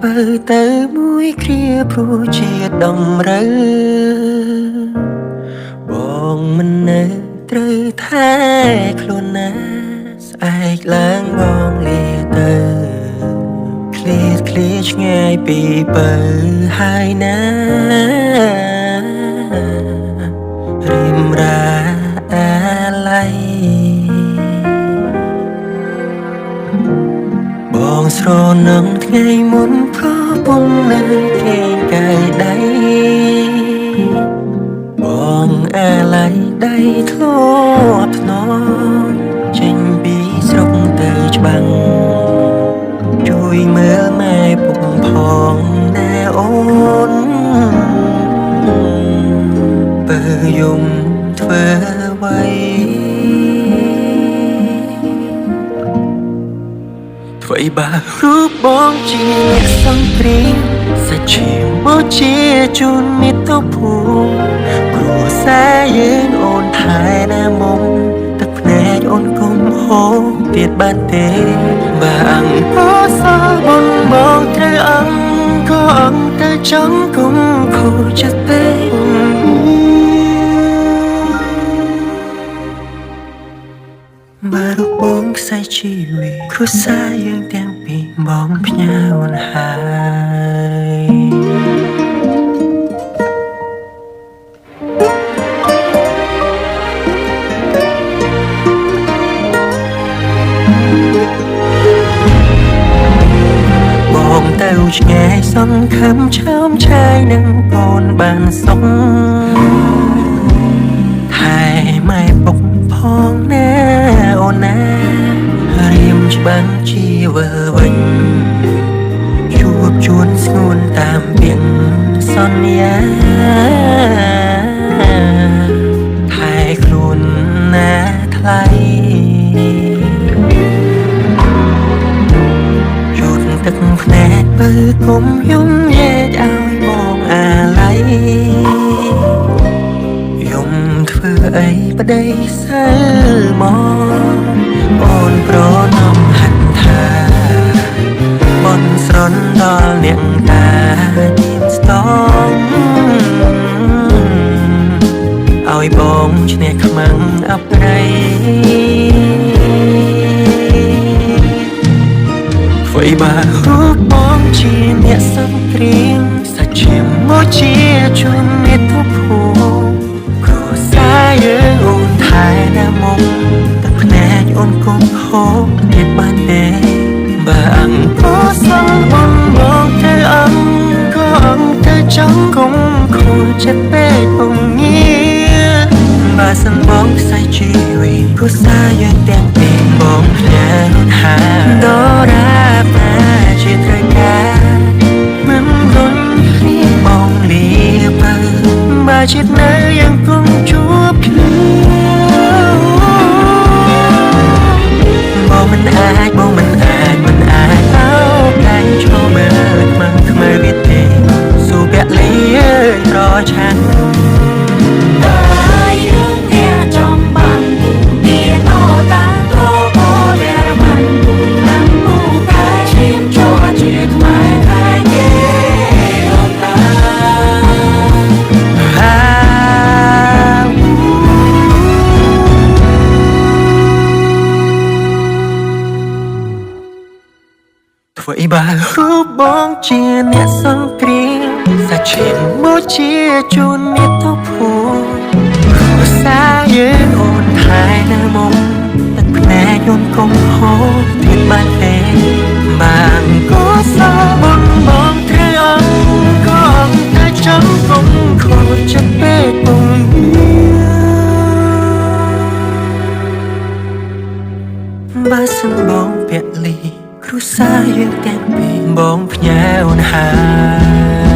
បើទៅមួយគ្រាព្រោះជាតម្រូវបងមិននៅត្រូវថែខ្លួនណាស្អែកឡើងបងលាទៅឃ្លាឆ្ងាយពីបើហើយណារិមរាអាឡ័យបងស្រណឹងថ្ងៃមុនក៏ពុំនៅគេកាយដៃបងអាឡ័យដៃធ្លាប់ធ្នមចេញពីស្រុកទៅច្បាំងជួយមើលម៉ែពុកផងណាអូនបើយំធ្វើអ្វីធ្វើបារូបបងជាអ្នកសង្គ្រាមសាច់ឈាមមកជាជូនមិត្តភូមិគ្រួសារយើងអូនថែណាមុំទឹកភ្នែកអូនកុំហូរទៀតបានទេបើអង្គសបុនបងត្រូវអង្គក៏អង្គទៅចង់គុំខូចចិត្តពេកបើរូបបងខ្សែជីវិតគ្រួសារយើងទាំងពីរបងផ្ញើអូនហើយបងទៅឆ្ងាយសង្ឃឹមឆើមឆាយនឹងកូនបានសុខថែម៉ែពុកផងណាអូនណារៀមច្បាំងជីវិតវិញជួបជួនស្ងួនតាមពីងសន្យាថែខ្លួនណាថ្លៃជូតទឹកភ្នែកបើគុំយំញែកឲ្យបងអាឡ័យយំធ្វើអីប្តីសើមកអូនប្រណំហាត់ថាបនស្រន់ដល់អ្នកតាទៀនស្ទងឲ្យបងឈ្នះខ្មាំងអប្រិយអ្វីបើរូបបងជាអ្នកសង្គ្រាមសាច់ឈាមមកជាជនមិត្តភូមិគ្រួសារយើងអូនថែណាមុំទឹកភ្នែកអូនកុំហូរទៀតបានទេបើអង្គសល់បងបងទៅអង្គក៏អង្គទៅចង់កុំខូចចិត្តពេកពុំងារបើសិនបងខ្សែជីវិតគ្រួសារយើងទាំងពីរបងផ្ញើហាដរាបណាជាត្រូវការមិនរុញគ្នាបងលាបើជាតិនៅยังគង់ជួបគ្នាបងមិនអាចអោកាយឈរមើលខ្មាំងខ្មើវាទេសួរពាក់លីប្រឆាំងធ្វើបើរូបបងជាអ្នកសង្គ្រាមសាច់ឈាមមកជាជូនមិត្តភូមិគ្រួសារយើងអូនថែណាមុំទឹកភ្នែកអូនកុំហូរទៀតបានទេបានក៏សបុនបងត្រូវអង្គក៏អង្គតែចង់កុំខូចចិត្តពេកពុំបើសិនបងពាក់លីគ្រួសារយើងទាំងពីរបងផ្ញើអូនហើយ